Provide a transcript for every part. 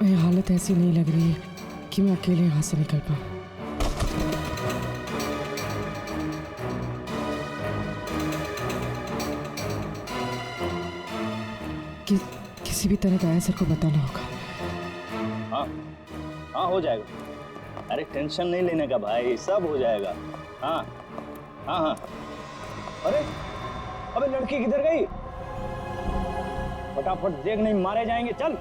मेरी हालत ऐसी नहीं लग रही है कि मैं अकेले यहाँ से निकल पाऊँ। किसी भी तरह दया सर को बताना होगा। हाँ हाँ, हो जाएगा। अरे टेंशन नहीं लेने का भाई, सब हो जाएगा। हाँ हाँ हाँ। अरे अबे लड़की किधर गई? फटाफट देख, नहीं मारे जाएंगे। चल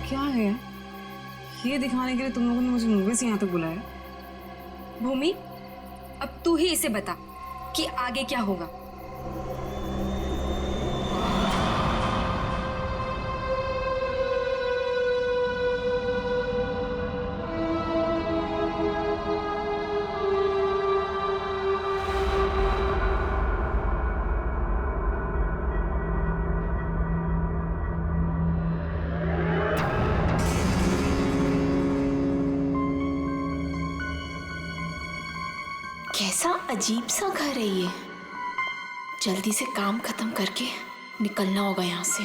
क्या है ये दिखाने के लिए तुम लोगों ने मुझे मूवी से यहाँ तक बुलाया? भूमि, अब तू ही इसे बता कि आगे क्या होगा। कैसा अजीब सा घर है ये। जल्दी से काम खत्म करके निकलना होगा यहाँ से।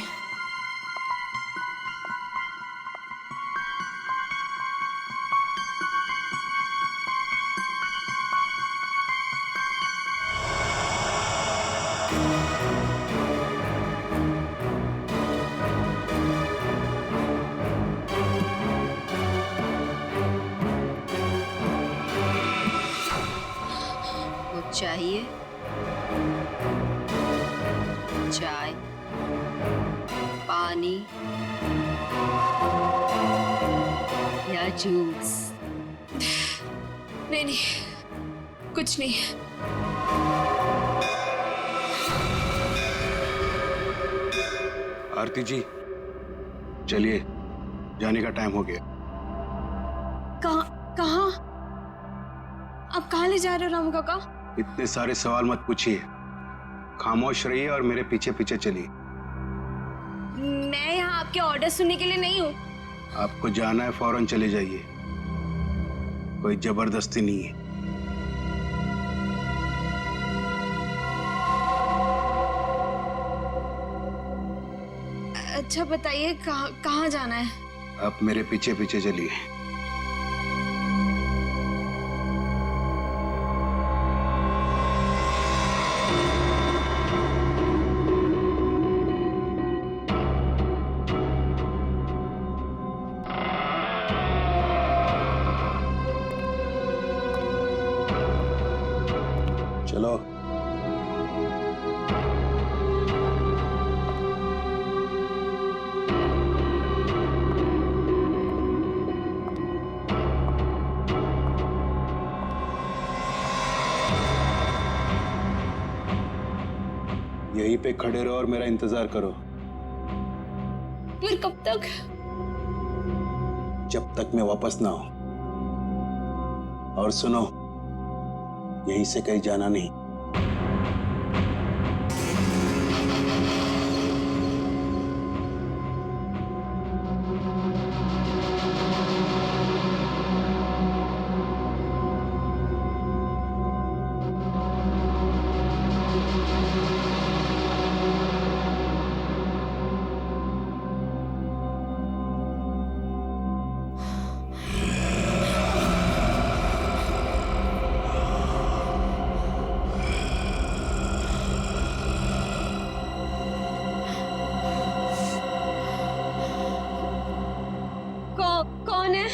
चाहिए चाय, पानी या जूस? नहीं, कुछ नहीं। आरती जी, चलिए, जाने का टाइम हो गया। कहाँ? आप कहाँ ले जा रहे हो रामू काका? इतने सारे सवाल मत पूछिए, खामोश रहिए और मेरे पीछे पीछे चलिए। मैं यहाँ आपके ऑर्डर सुनने के लिए नहीं हूँ। आपको जाना है, फौरन चले जाइए, कोई जबरदस्ती नहीं है। अच्छा बताइए, कहाँ जाना है? आप मेरे पीछे पीछे चलिए। चलो। यहीं पे खड़े रहो और मेरा इंतजार करो फिर कब तक? जब तक मैं वापस ना आऊं। और सुनो, यहीं से कहीं जाना नहीं। कौन है?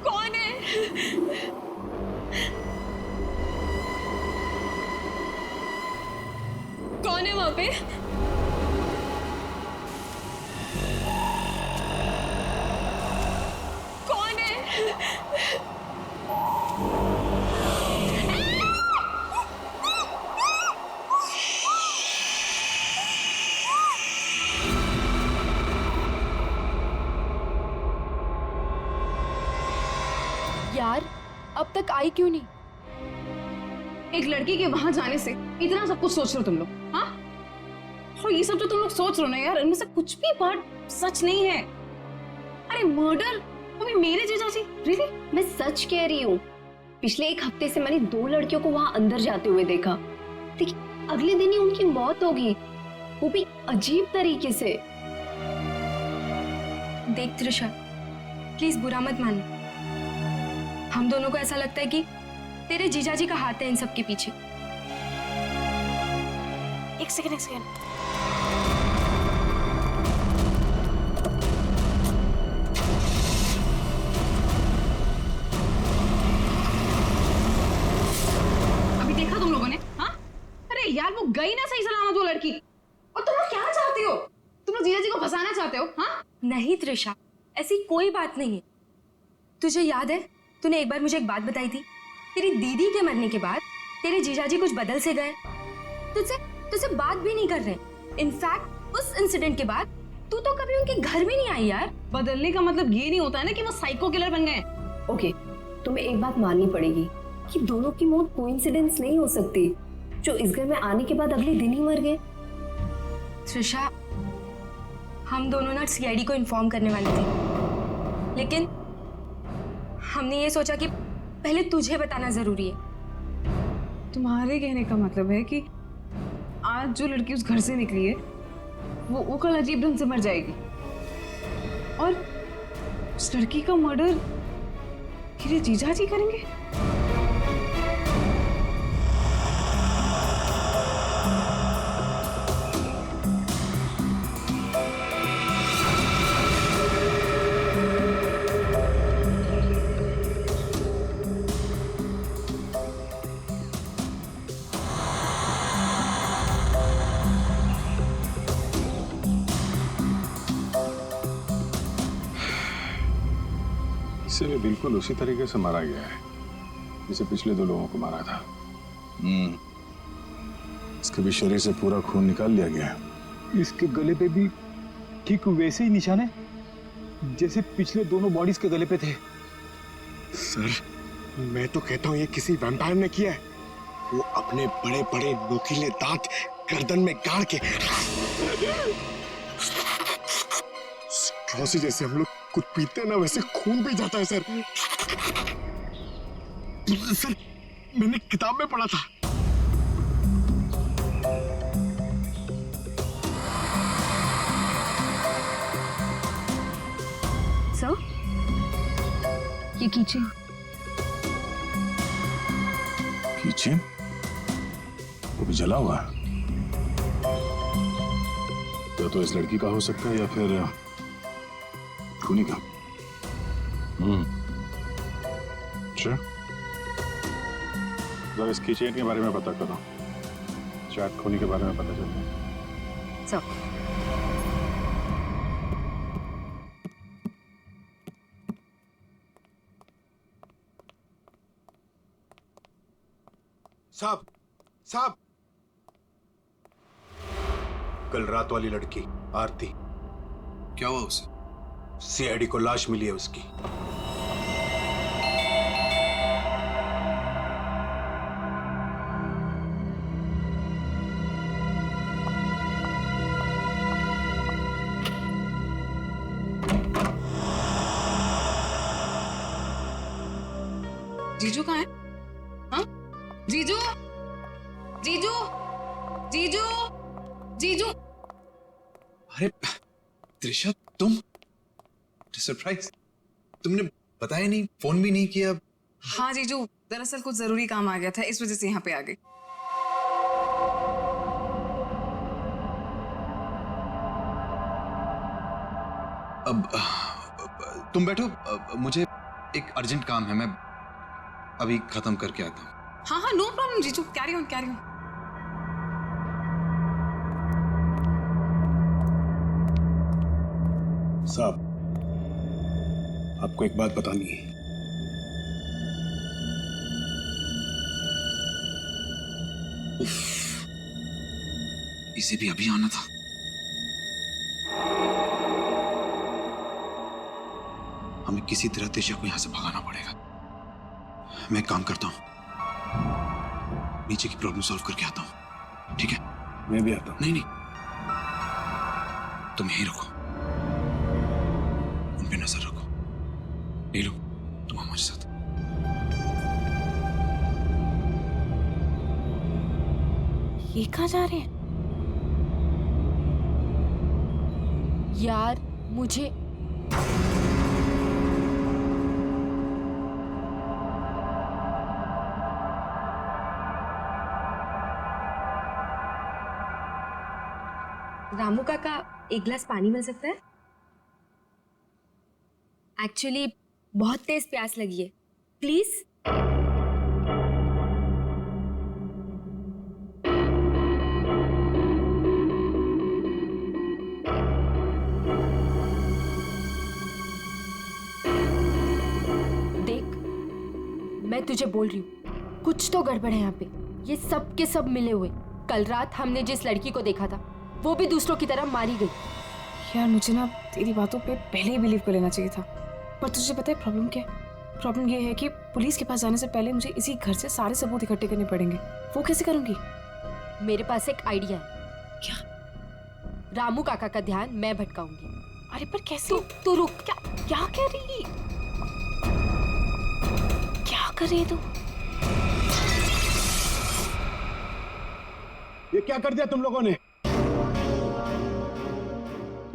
कौन है? कौन है वहां पे? कौन है? यार अब तक आई क्यों नहीं? एक लड़की के वहां जाने से इतना सब कुछ सोच रहे हो तुम लोग, हाँ? और ये सब जो तुम लोग सोच रहे हो ना यार, इनमें से कुछ भी बात सच नहीं है। अरे मर्डर अभी मेरे जीजा जी, रियली? मैं सच कह रही हूँ। पिछले एक हफ्ते से मैंने 2 लड़कियों को वहां अंदर जाते हुए देखा, लेकिन अगले दिन ही उनकी मौत हो गई, वो भी अजीब तरीके से। देख त्रिशा, प्लीज बुरा मत मान। हम दोनों को ऐसा लगता है कि तेरे जीजाजी का हाथ है इन सब के पीछे। एक सेकंड। अभी देखा तुम लोगों ने, हाँ? अरे यार वो गई ना सही सलामत वो लड़की। और तुम लोग क्या चाहते हो? तुम लोग जीजा जी को फंसाना चाहते हो, हाँ? नहीं त्रिशा, ऐसी कोई बात नहीं है। तुझे याद है तूने एक बार मुझे एक बात बताई थी, तेरी दीदी के मरने के बाद तेरे जीजाजी कुछ बदल से गए, तुझसे बात भी नहीं कर रहे। इनफैक्ट उस इंसिडेंट के बाद तू तो कभी उनके घर भी नहीं आई यार। बदलने का मतलब ये नहीं होता है ना कि वो साइको किलर बन गए। ओके, तुम्हें एक बात माननी पड़ेगी कि दोनों की मौत कोइंसिडेंस नहीं हो सकती, जो इस घर में आने के बाद अगले दिन ही मर गए। त्रिशा, हम दोनों ना सीआईडी को इन्फॉर्म करने वाले थे, लेकिन हमने ये सोचा कि पहले तुझे बताना जरूरी है। तुम्हारे कहने का मतलब है कि आज जो लड़की उस घर से निकली है वो कल अजीब ढंग से मर जाएगी, और उस लड़की का मर्डर मेरे जीजा जी करेंगे? इसे भी बिल्कुल उसी तरीके से मारा गया है जिसे पिछले 2 लोगों को मारा था। इसके भी शरीर से पूरा खून निकाल लिया गया है। इसके गले पे भी ठीक वैसे ही निशान है जैसे पिछले दोनों बॉडीज के गले पे थे। सर, मैं तो कहता हूँ ये किसी वैम्पायर ने किया है। वो अपने बड़े बड़े नोकीले दांत गर्दन में गाड़ के स्ट्रॉ से जैसे हम लोग कुछ पीते हैं ना, वैसे खून पी जाता है सर। सर, मैंने किताब में पढ़ा था। सर, ये कीचेन। कीचेन? वो भी जला हुआ? तो इस लड़की का हो सकता है या फिर खूनी का। अच्छा, जरा इसकी चेन के बारे में पता करो, शायद खूनी के बारे में पता चल जाए। सर साहब, साहब, कल रात वाली लड़की आरती, क्या हुआ उसे? सीआईडी को लाश मिली है उसकी। जीजू कहाँ है? हाँ? जीजू, जीजू, जीजू, जीजू। अरे त्रिशा, तुम सरप्राइज, तुमने बताया नहीं, फोन भी नहीं किया। हाँ जीजू, दरअसल कुछ जरूरी काम आ गया था, इस वजह से यहाँ पे आ गई। अब तुम बैठो, मुझे एक अर्जेंट काम है, मैं अभी खत्म करके आता हूँ। हाँ हाँ, नो प्रॉब्लम जीजू, कैरी ऑन कैरी ऑन। साहब, आपको एक बात बतानी है। इसे भी अभी आना था। हमें किसी तरह त्रिशा को यहां से भगाना पड़ेगा। मैं एक काम करता हूं, नीचे की प्रॉब्लम सॉल्व करके आता हूं, ठीक है? मैं भी आता हूं। नहीं नहीं, तुम यहीं रुको, उन पे नजर रखो। नीलू, तुम हमारे साथ। ये कहाँ जा रहे हैं? यार मुझे रामू काका, एक गिलास पानी मिल सकता है? एक्चुअली बहुत तेज प्यास लगी है, प्लीज। देख, मैं तुझे बोल रही हूँ, कुछ तो गड़बड़ है यहाँ पे। ये सब के सब मिले हुए। कल रात हमने जिस लड़की को देखा था, वो भी दूसरों की तरह मारी गई। यार मुझे ना तेरी बातों पे पहले ही बिलीव कर लेना चाहिए था, पर तुझे पता है प्रॉब्लम क्या है? प्रॉब्लम ये है कि पुलिस के पास जाने से पहले मुझे इसी घर से सारे सबूत इकट्ठे करने पड़ेंगे। वो कैसे करूंगी? मेरे पास एक आइडिया है। क्या? रामू काका का ध्यान मैं भटकाऊंगी। अरे पर कैसे? तू रुक। क्या क्या कह रही है? क्या कर रही है तू? ये क्या कर दिया तुम लोगों ने?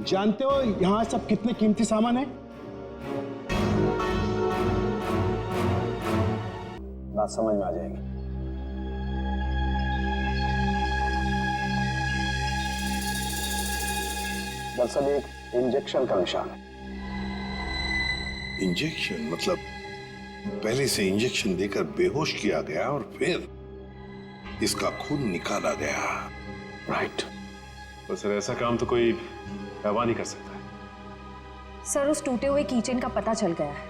जानते हो यहां सब कितने कीमती सामान है? बात समझ में आ जाएगी। दरअसल एक इंजेक्शन का निशान है। इंजेक्शन मतलब पहले से इंजेक्शन देकर बेहोश किया गया और फिर इसका खून निकाला गया। राइट। पर सर ऐसा काम तो कोई दवा नहीं कर सकता। सर उस टूटे हुए कीचेन का पता चल गया है।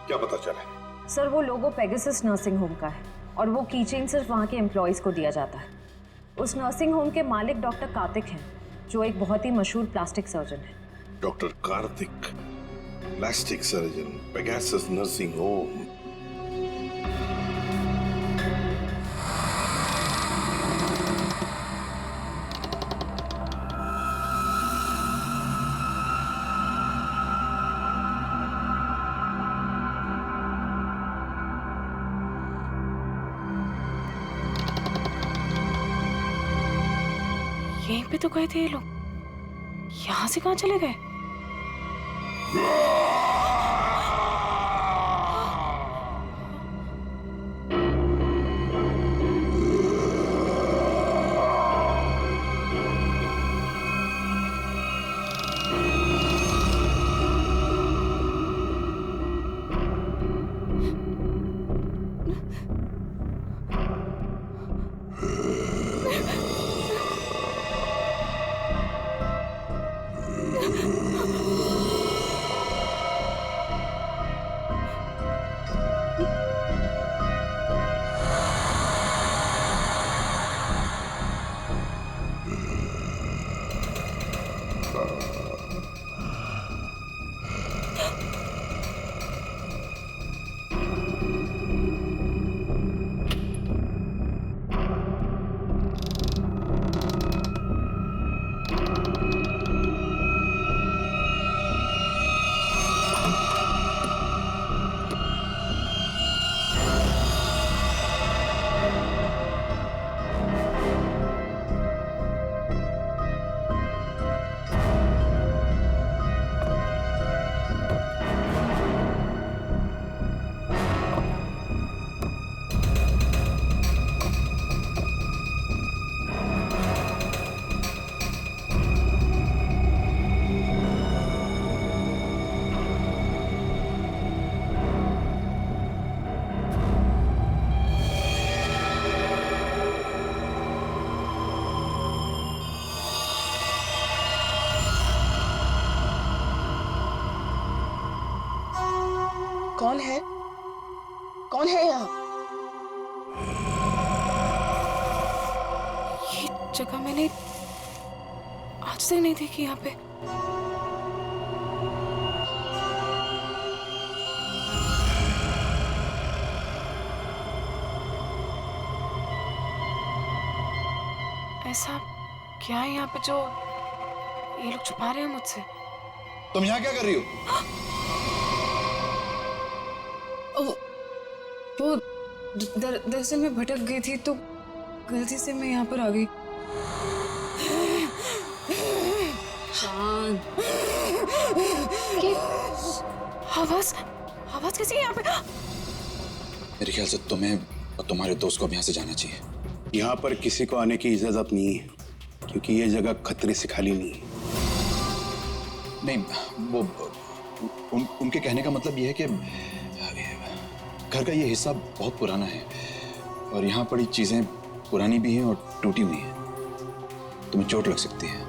क्या पता चला? सर वो लोगो पेगासस नर्सिंग होम का है और वो कीचेन सिर्फ वहाँ के एम्प्लॉयज को दिया जाता है। उस नर्सिंग होम के मालिक डॉक्टर कार्तिक हैं, जो एक बहुत ही मशहूर प्लास्टिक सर्जन है। Doctor Kartik, plastic surgeon, Pegasus nursing home. यहीं पे तो गए थे ये लोग, यहाँ से कहाँ चले गए? ये जगह मैंने आज तक नहीं देखी यहाँ पे। ऐसा क्या है यहाँ पे जो ये लोग छुपा रहे हैं मुझसे? तुम यहाँ क्या कर रही हो? वो दरअसल मैं भटक गई थी तो गलती से मैं यहाँ पर आ गई। शांत। आवाज कैसी है यहाँ पे? मेरे ख्याल से तुम्हें और तुम्हारे दोस्त को अब यहाँ से जाना चाहिए। यहाँ पर किसी को आने की इजाजत नहीं है, क्योंकि ये जगह खतरे से खाली नहीं है। नहीं, वो उनके कहने का मतलब ये है कि घर का ये हिस्सा बहुत पुराना है और यहाँ पड़ी चीजें पुरानी भी हैं और टूटी हुई हैं। तुम्हें चोट लग सकती है,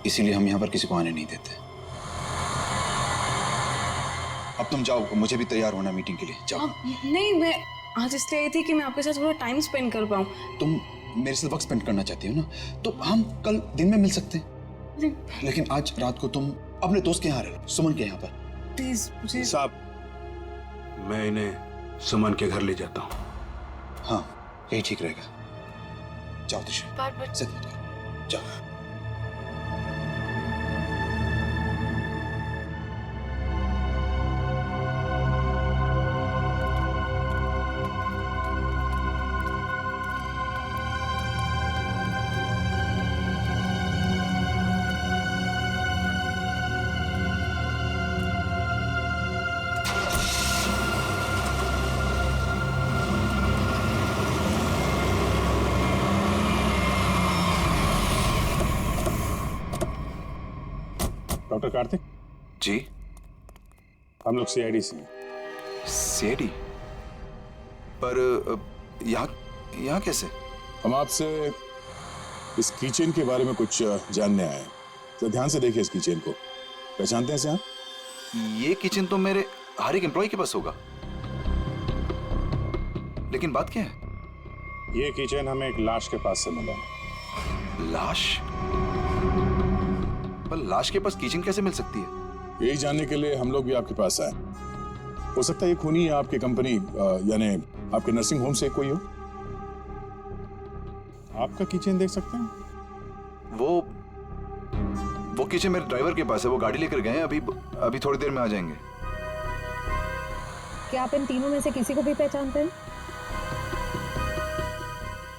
इसीलिए हम यहाँ पर किसी को आने नहीं देते। अब तुम जाओ, मुझे भी तैयार होना मीटिंग के लिए। जाओ। नहीं, मैं आज इसलिए आई थी कि मैं आपके साथ थोड़ा टाइम स्पेंड कर पाऊँ। तुम मेरे साथ वक्त स्पेंड करना चाहती हो ना, तो हम कल दिन में मिल सकते हैं। लेकिन आज रात को तुम अपने दोस्त के यहाँ रह लो, सुमन के यहाँ पर। प्लीज साहब, मैं इन्हें सुमन के घर ले जाता हूँ। हाँ, यही ठीक रहेगा। जाओ दिशा, जिद मत करो, जाओ। डॉक्टर कार्तिक जी, हम लोग सीआईडी से हैं। सीआईडी? पर यहाँ कैसे? हम आपसे इस कीचेन के बारे में कुछ जानने आए हैं। तो ध्यान से देखिए इस कीचेन को। पहचानते हैं इसे आप? ये किचन तो मेरे हर एक एम्प्लॉय के पास होगा, लेकिन बात क्या है? ये कीचेन हमें एक लाश के पास से मिला है। लाश? पर लाश के पास किचन कैसे मिल सकती है? यही जानने के लिए हम लोग भी आपके पास आए। हो सकता है ये खूनी या आपकी कंपनी यानी आपके नर्सिंग होम से कोई हो। आपका किचन देख सकते हैं? वो किचन मेरे ड्राइवर के पास है, वो गाड़ी लेकर गए हैं, अभी थोड़ी देर में आ जाएंगे। क्या आप इन तीनों में से किसी को भी पहचानते हैं?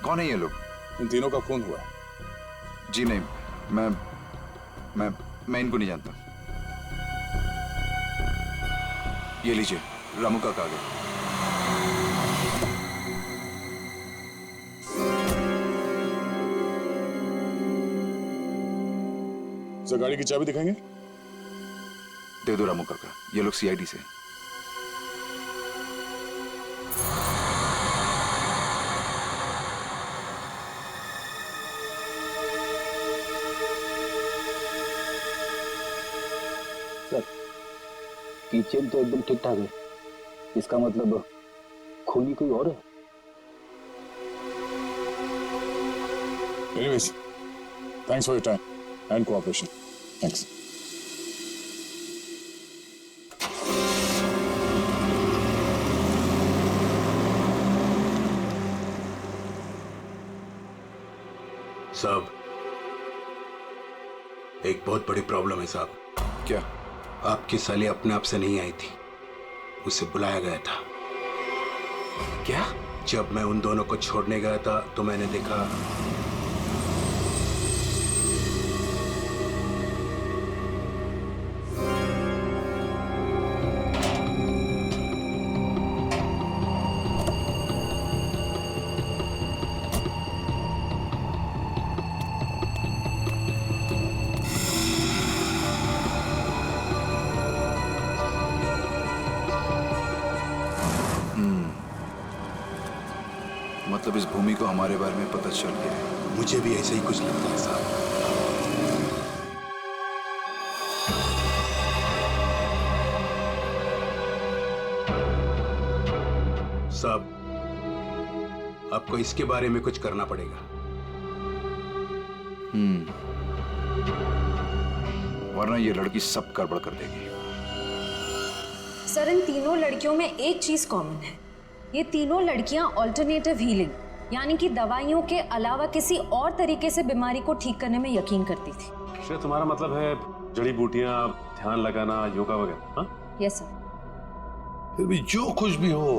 कौन है ये लोग? इन तीनों का खून हुआ है। जी नहीं, मैं इनको नहीं जानता। ये लीजिए, रामू का कागज। सर, गाड़ी की चाबी दिखाएंगे? दे दो रामू काका, ये लोग सीआईडी से। सर, किचन तो एकदम ठीक ठाक है। इसका मतलब खूनी कोई और है? Anyways, thanks for your time and cooperation. Thanks. साहब, एक बहुत बड़ी प्रॉब्लम है साहब। क्या? आपकी साली अपने आप से नहीं आई थी, उसे बुलाया गया था। क्या? जब मैं उन दोनों को छोड़ने गया था तो मैंने देखा मतलब इस भूमि को हमारे बारे में पता चल गया है। मुझे भी ऐसा ही कुछ लगता है साहब। साहब, आपको इसके बारे में कुछ करना पड़ेगा। वरना ये लड़की सब गड़बड़ कर देगी। सर, इन तीनों लड़कियों में एक चीज कॉमन है। ये तीनों लड़कियां ऑल्टरनेटिव हीलिंग यानी कि दवाइयों के अलावा किसी और तरीके से बीमारी को ठीक करने में यकीन करती थी। श्रेया, तुम्हारा मतलब है जड़ी बूटियां, ध्यान लगाना, योगा वगैरह? हाँ, यस सर। फिर भी जो कुछ भी हो,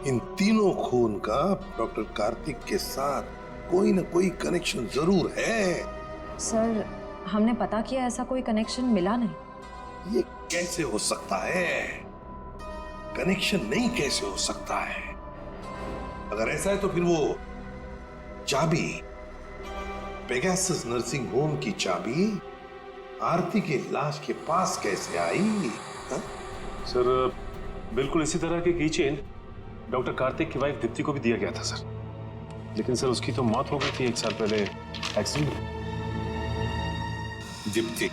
इन तीनों खून का डॉक्टर कार्तिक के साथ कोई ना कोई कनेक्शन जरूर है। सर, हमने पता किया, ऐसा कोई कनेक्शन मिला नहीं। ये कैसे हो सकता है? कनेक्शन नहीं कैसे हो सकता है? अगर ऐसा है तो फिर वो चाबी, पेगासस नर्सिंग होम की चाबी आरती की लाश के पास कैसे आई? हा? सर, बिल्कुल इसी तरह के कीचेन डॉक्टर कार्तिक की वाइफ दीप्ति को भी दिया गया था सर। लेकिन सर उसकी तो मौत हो गई थी 1 साल पहले एक्सीडेंट में। दीप्ति,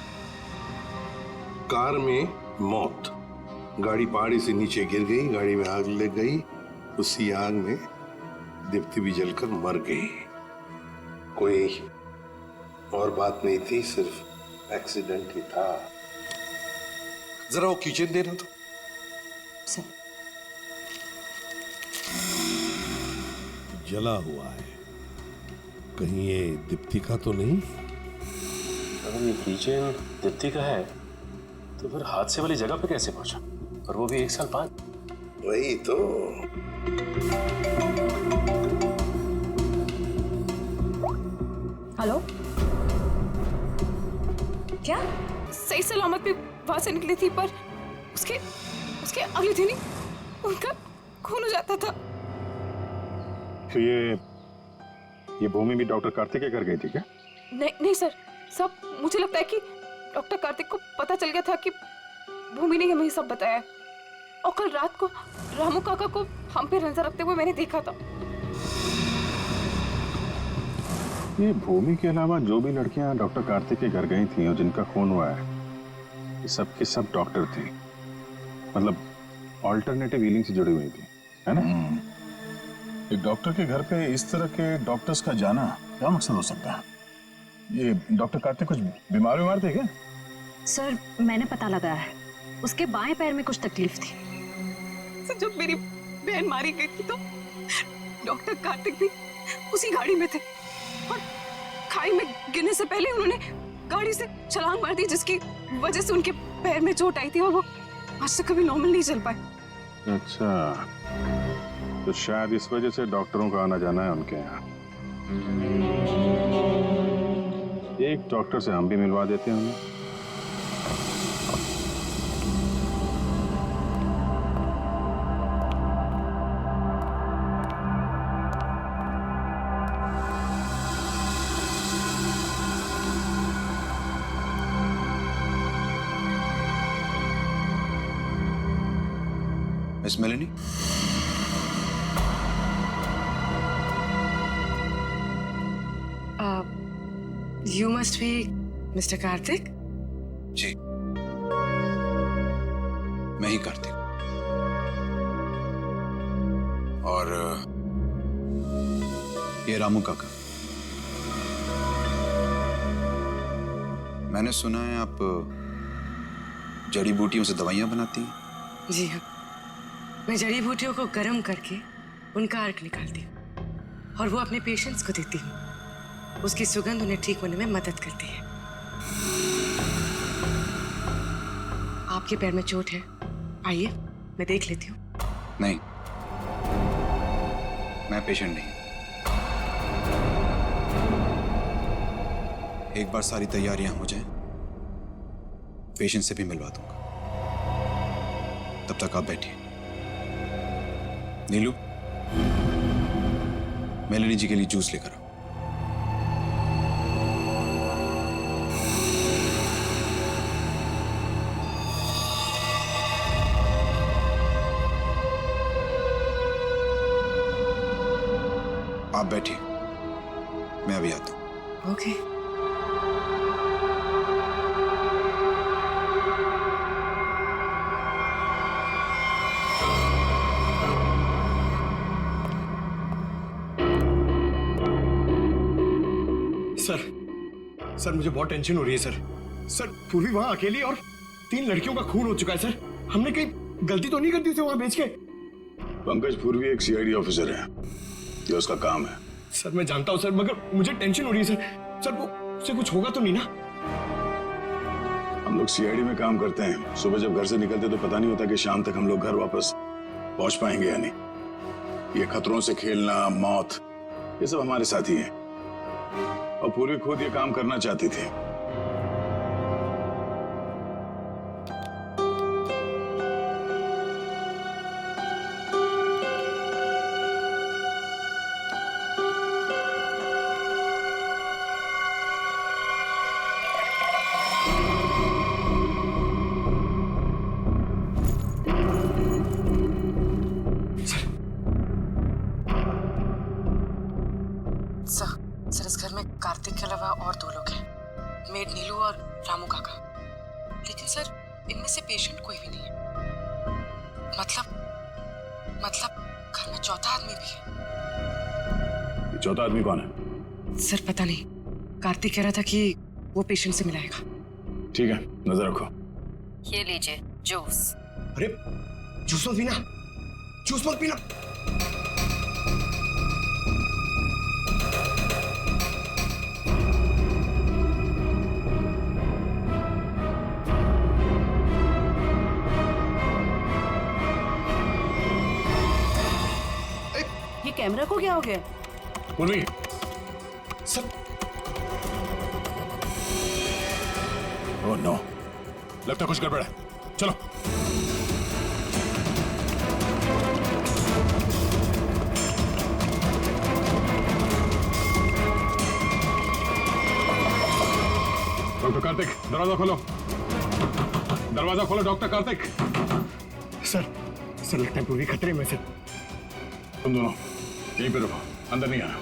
कार में मौत, गाड़ी पहाड़ी से नीचे गिर गई, गाड़ी में आग लग गई, उसी आग में दीप्ति भी जलकर मर गई। कोई और बात नहीं थी, सिर्फ एक्सीडेंट ही था। जरा वो किचन देना तो। सर, जला हुआ है, कहीं ये दीप्ति का तो नहीं? अगर ये कीचेन दीप्ति का है तो फिर हादसे वाली जगह पे कैसे पहुंचा, और वो भी 1 साल बाद? वही तो। हेलो, क्या? सही सलामत भी वहां से निकली थी, पर उसके अगले दिन ही उनका खून हो जाता था। तो ये भूमि भी डॉक्टर कार्तिक के घर गई थी क्या? नहीं सर, सब मुझे लगता है कि डॉक्टर कार्तिक को पता चल गया था कि भूमि ने हमें सब बताया, और कल रात को रामू काका को हम पे नजर रखते हुए मैंने देखा था। ये भूमि के अलावा जो भी लड़कियां डॉक्टर कार्तिक के घर गई थी और जिनका खून हुआ है, ये सब के सब डॉक्टर थे, मतलब ऑल्टरनेटिव हीलिंग से जुड़ी हुई थी, है ना? एक डॉक्टर के घर पे इस तरह के डॉक्टर्स का जाना क्या मकसद हो सकता है? ये डॉक्टर कार्तिक कुछ बीमार थे क्या? सर, मैंने पता लगाया है, उसके बाएं पैर में कुछ तकलीफ थी। सर, जब मेरी बहन मारी गई थी तो डॉक्टर कार्तिक भी उसी गाड़ी में थे, और खाई में गिरने से पहले उन्होंने गाड़ी से छलांग मार दी, जिसकी वजह से उनके पैर में चोट आई थी और वो आज तक कभी नॉर्मल नहीं चल पाए। अच्छा, तो शायद इस वजह से डॉक्टरों का आना जाना है उनके यहाँ। एक डॉक्टर से हम भी मिलवा देते हैं उन्हें। Miss Meloni, You must be Mr. Karthik? जी, मैं ही कार्तिक। और ये रामू काका। मैंने सुना है आप जड़ी बूटियों से दवाइयां बनाती हैं। जी हाँ, मैं जड़ी बूटियों को गर्म करके उनका अर्क निकालती हूँ और वो अपने पेशेंट्स को देती हूँ। उसकी सुगंध उन्हें ठीक होने में मदद करती है। आपके पैर में चोट है, आइए मैं देख लेती हूँ। नहीं, मैं पेशेंट नहीं। एक बार सारी तैयारियां हो जाएं, पेशेंट से भी मिलवा दूंगा। तब तक आप बैठिए। नीलू, मेलेनी जी के लिए जूस लेकर आओ। आप बैठिए, मैं अभी आता हूं। ओके। सर मुझे बहुत टेंशन हो रही है सर पूर्वी वहां अकेली और 3 लड़कियों का खून हो चुका है सर। हमने कहीं गलती तो नहीं कर दी उसे वहां भेज के? पंकज पूर्वी एक सीआईडी ऑफिसर है, ये उसका काम है। सर मैं जानता हूं सर, मगर मुझे टेंशन हो रही है सर वो उससे कुछ होगा तो नहीं ना? हम लोग सीआईडी में काम करते हैं, सुबह जब घर से निकलते तो पता नहीं होता कि शाम तक हम लोग घर वापस पहुंच पाएंगे या नहीं। ये खतरों से खेलना, मौत, ये सब हमारे साथी हैं और पूर्वी खुद ये काम करना चाहती थी। सर इस घर में कार्तिक के अलावा और 2 लोग हैं, मेड नीलू और रामू काका। लेकिन सर इनमें से पेशेंट कोई भी नहीं है। मतलब घर में चौथा आदमी भी है। ये चौथा आदमी कौन है? सर पता नहीं, कार्तिक कह रहा था कि वो पेशेंट से मिलाएगा। ठीक है, नजर रखो। ये लीजिए जूस। अरे जूस मत पीना, जूस मत पीना। ये कैमरा को क्या हो गया? पूर्वी सर। ओह नो, लगता कुछ गड़बड़ है। चलो। डॉक्टर कार्तिक, दरवाजा खोलो। दरवाजा खोलो डॉक्टर कार्तिक। सर लगता है पूरी खतरे में। सर तुम दोनों यहीं पे रुको, अंदर नहीं आना।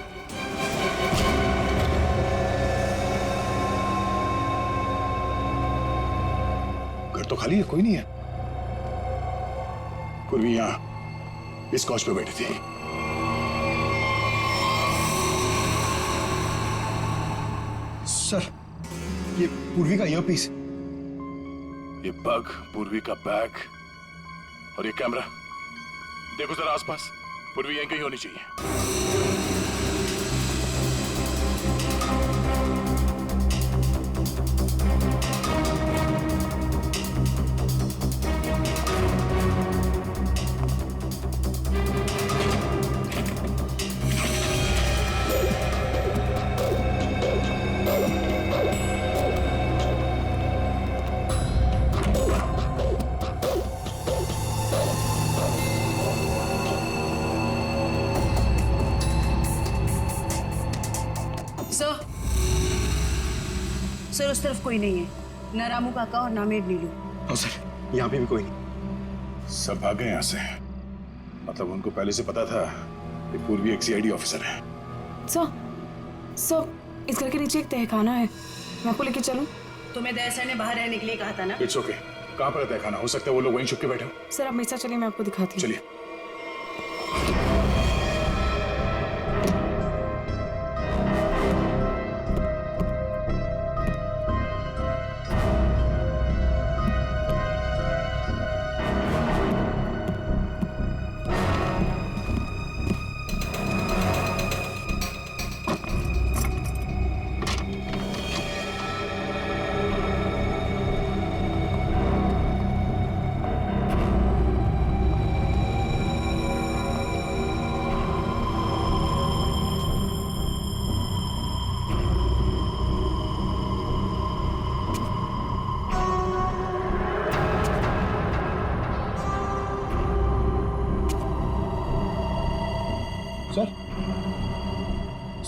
घर तो खाली है, कोई नहीं है। पूर्वी यहां इस कॉच पे बैठी थी। सर ये पूर्वी का ईयरपीस, ये पग, पूर्वी का बैग और ये कैमरा। देखो जरा आसपास, पूर्वी यहीं कहीं होनी चाहिए। सर उस तरफ कोई नहीं है, न रामू काका और ना मेड नीलू। हाँ सर, यहाँ पे भी कोई नहीं। सब भाग गए यहाँ से। मतलब उनको पहले से पता था कि पूर्वी एक सीआईडी ऑफिसर है। सर इस घर के नीचे एक तहखाना है, मैं आपको लेके चलूं? तुम्हें दया सर ने बाहर रहने के लिए कहा था ना। It's okay. कहाँ पर है तहखाना? हो सकता है वो लोग वहीं छुप के बैठे हो। सर आप मेरे साथ चलिए, मैं आपको दिखाती हूँ। चलिए।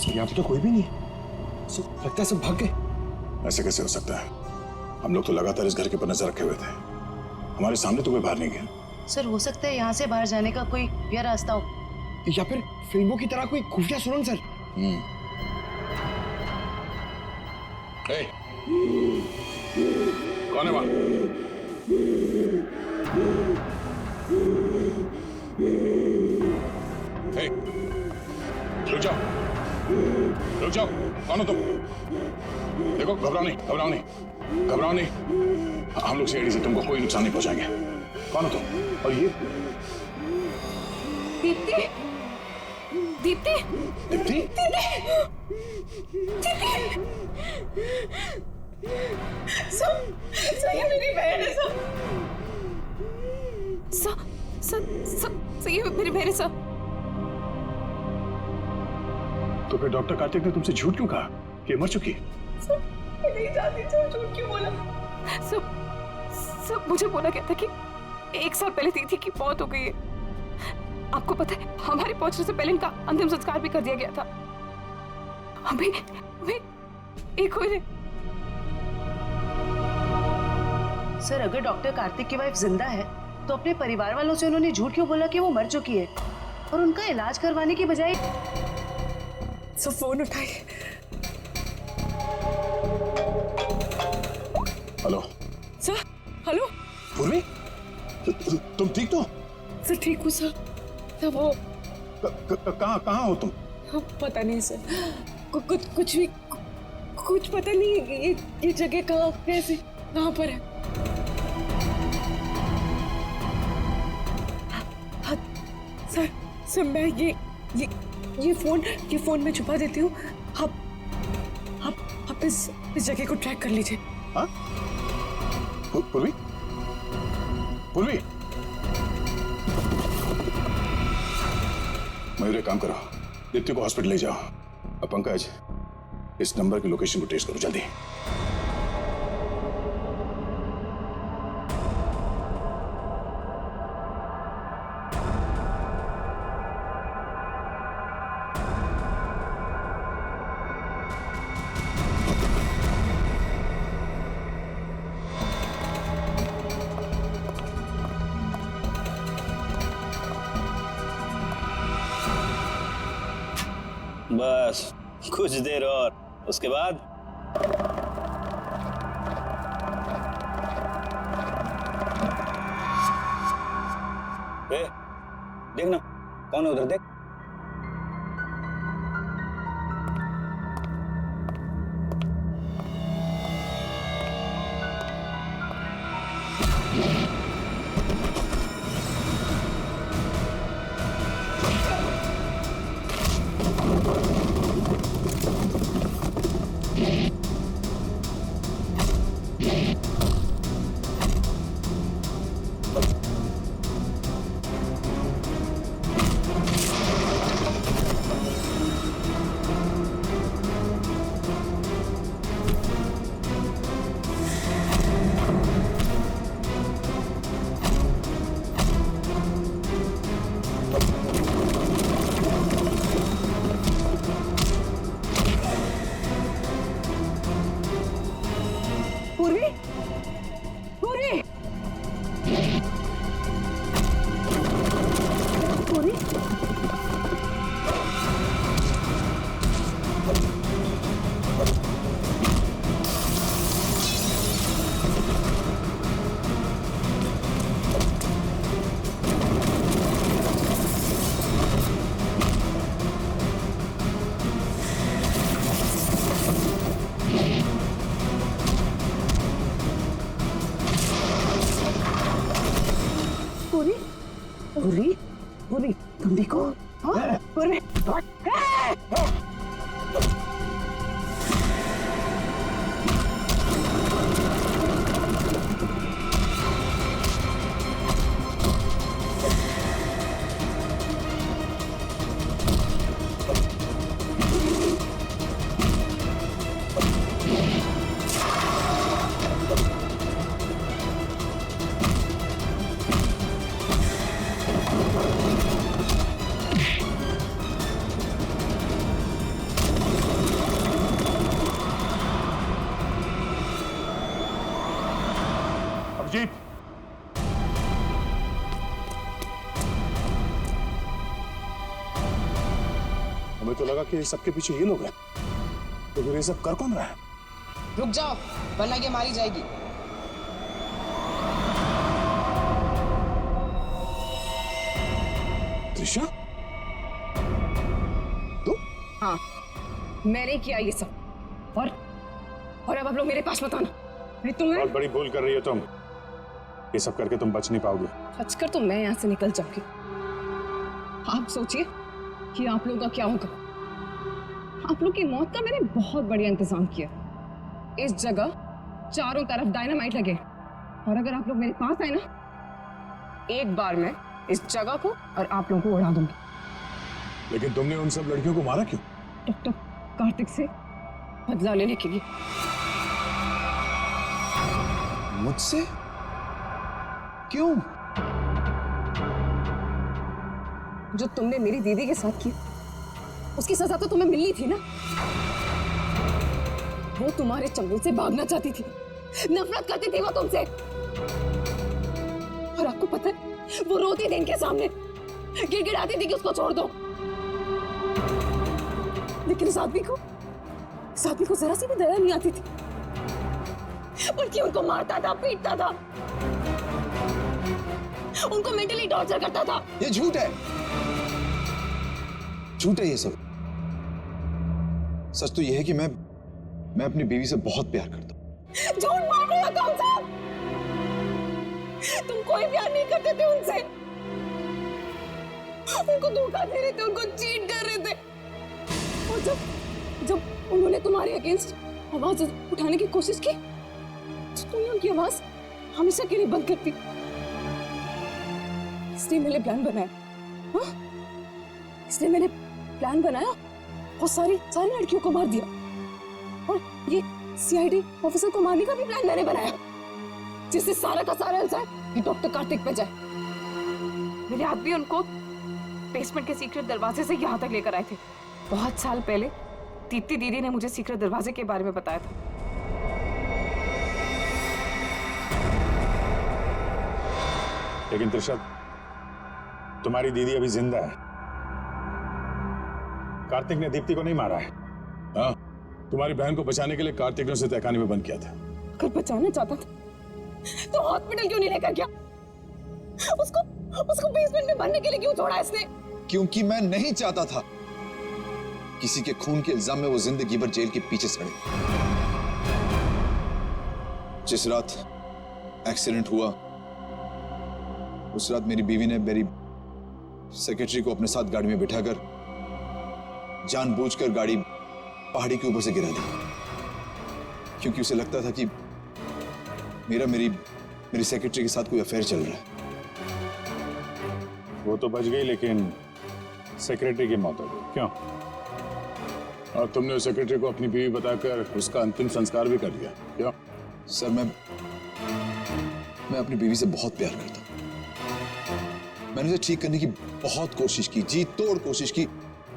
सर यहाँ पे तो कोई भी नहीं है। सर लगता है सब भाग गए। ऐसे कैसे हो सकता है? हम लोग तो लगातार इस घर के ऊपर नजर रखे हुए थे, हमारे सामने तो कोई बाहर नहीं गया। सर हो सकता है यहाँ से बाहर जाने का कोई या रास्ता हो, या फिर फिल्मों की तरह कोई खुफिया सुरंग। सर कौन है वहां? रुक जाओ। रुक जाओ, कौन हो तुम? देखो, घबराओ नहीं, घबराओ नहीं, घबराओ नहीं। हम लोग सीआईडी से तुमको कोई नुकसान नहीं पहुंचाएंगे। कौन हो तुम? और ये दीप्ति, दीप्ति, दीप्ति? सर ये मेरी बहन है सर, ये मेरी बहन है सर। तो फिर डॉक्टर कार्तिक ने तुमसे झूठ क्यों कहा कि मर चुकी है? मैं नहीं जानती सर, झूठ क्यों बोला? सब मुझे बोला गया था कि 1 साल पहले दीदी की मौत हो गई है। आपको पता है, हमारे पहुंचने से पहले इनका अंतिम संस्कार भी कर दिया गया था। अभी एक हुए। सर, अगर डॉक्टर कार्तिक की वाइफ जिंदा है तो अपने परिवार वालों से उन्होंने झूठ क्यों बोला कि वो मर चुकी है, और उनका इलाज करवाने की बजाय। सो फोन उठाइए। Hello sir. हेलो पूर्वी, तुम ठीक तो? सर ठीक हूँ सर। तब वो कहाँ हो तुम? पता नहीं सर, कुछ पता नहीं। ये जगह कहाँ पर है? सर मैं ये फोन में छुपा देती हूँ। आप इस जगह को ट्रैक कर लीजिए। हाँ? पूर्वी, पूर्वी, मयूर एक काम करो, दीप्ति को हॉस्पिटल ले जाओ। अब पंकज, इस नंबर की लोकेशन को ट्रेस करो जल्दी। बस कुछ देर और, उसके बाद देखना कौन है उधर, देख। पूरी तुम देखो। हाँ? पूरी हमें तो लगा कि सबके पीछे ये लोग हैं, तो फिर ये सब कर कौन रहा है? रुक जाओ, वरना ये मारी जाएगी। त्रिशा, तुम? हाँ, मैंने किया ये सब। और अब आप लोग मेरे पास मत आना। मैं तुम्हें बहुत बड़ी भूल कर रही हो तुम। ये सब करके तुम बच नहीं पाओगे। बचकर तो मैं यहाँ से निकल जाऊंगी। आप सोचिए कि आप लोगों का क्या होगा। आप लोग की मौत का मैंने बहुत बढ़िया इंतजाम किया। इस जगह चारों तरफ डायनामाइट लगे, और अगर आप लोग मेरे पास आए ना, एक बार मैं इस जगह को और आप लोगों को उड़ा दूंगी। लेकिन तुमने उन सब लड़कियों को मारा क्यों? डॉक्टर कार्तिक से बदला लेने के लिए। मुझसे? क्यों? जो तुमने मेरी दीदी के साथ किया, उसकी सजा तो तुम्हें मिलनी थी ना। वो तुम्हारे चंगुल से भागना चाहती थी, नफरत करती थी वो तुमसे। और आपको पता है, वो रोती थी इनके सामने, गिड़गिड़ाती थी कि उसको छोड़ दो। लेकिन साध्वी को जरा सी भी दया नहीं आती थी, बल्कि उनको मारता था, पीटता था, उनको मेंटली टॉर्चर करता था। ये झूठ है, झूठ है ये सब। सच तो ये है कि मैं अपनी बीवी से बहुत प्यार करता हूं। झूठ बोल रहे हो तुम सब। तुम कोई प्यार नहीं करते थे उनसे, उनको धोखा दे रहे थे, उनको चीट कर रहे थे। और जब उन्होंने तुम्हारे अगेंस्ट आवाज उठाने की कोशिश की, तो तुमने उनकी आवाज हमेशा के लिए बंद कर दी। इसलिए मैंने प्लान बनाया। हाँ? इसलिए मैंने प्लान बनाया और सारी लड़कियों को मार दिया। और ये सीआईडी ऑफिसर को मारने का भी प्लान मैंने बनाया, जिससे सारा का सारा इल्जाम ये डॉक्टर कार्तिक पे जाए। मेरे आदमी उनको बेसमेंट के सीक्रेट दरवाजे से यहाँ तक लेकर आए थे। बहुत साल पहले दीप्ति दीदी ने मुझे सीक्रेट दरवाजे के बारे में बताया था। लेकिन त्रिशा, तुम्हारी दीदी अभी जिंदा है। कार्तिक ने दीप्ति को नहीं मारा है। हाँ, तुम्हारी बहन को बचाने के लिए कार्तिक ने उसे तहखाने में बंद किया था। अगर बचाना चाहता था तो हॉस्पिटल क्यों नहीं लेकर गया? उसको बेसमेंट में बनने के लिए क्यों छोड़ा इसने? क्योंकि मैं नहीं चाहता था किसी के खून के इल्जाम में वो जिंदगी भर जेल के पीछे सड़े। जिस रात एक्सीडेंट हुआ, उस रात मेरी बीवी ने मेरी सेक्रेटरी को अपने साथ गाड़ी में बिठाकर जानबूझकर गाड़ी पहाड़ी के ऊपर से गिरा दी, क्योंकि उसे लगता था कि मेरी सेक्रेटरी के साथ कोई अफेयर चल रहा है। वो तो बच गई, लेकिन सेक्रेटरी की मौत हो गई। क्यों? और तुमने उस सेक्रेटरी को अपनी बीवी बताकर उसका अंतिम संस्कार भी कर दिया। क्यों? सर, मैं अपनी बीवी से बहुत प्यार करता हूं। मैंने उसे ठीक करने की बहुत कोशिश की, जी तोड़ कोशिश की,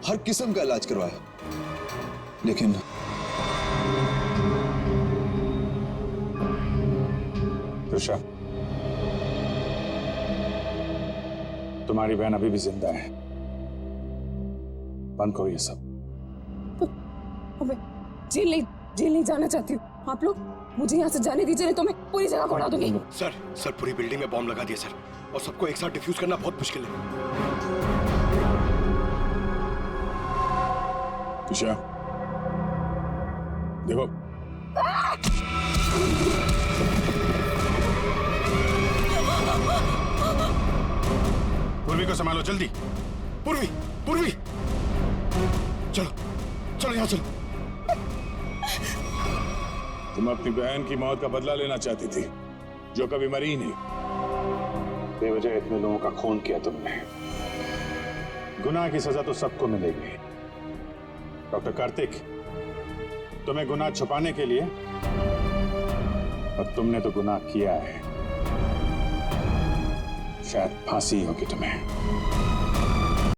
हर किस्म का इलाज करवाया, लेकिन त्रिशा, तुम्हारी बहन अभी भी जिंदा है। बंद करो ये सब। मैं जेल नहीं जाना चाहती हूँ। आप लोग मुझे यहाँ से जाने दीजिए, नहीं तो मैं पूरी जगह को उड़ा दूंगी। सर पूरी बिल्डिंग में बॉम्ब लगा दिया सर, और सबको एक साथ डिफ्यूज करना बहुत मुश्किल है। त्रिशा, देखो, पूर्वी को संभालो जल्दी। पूर्वी चलो यहाँ चलो। तुम अपनी बहन की मौत का बदला लेना चाहती थी, जो कभी मरी ही नहीं। बेवजह इतने लोगों का खून किया तुमने। गुनाह की सजा तो सबको मिलेगी। डॉक्टर कार्तिक, तुम्हें गुनाह छुपाने के लिए, और तुमने तो गुनाह किया है। शायद फांसी होगी तुम्हें।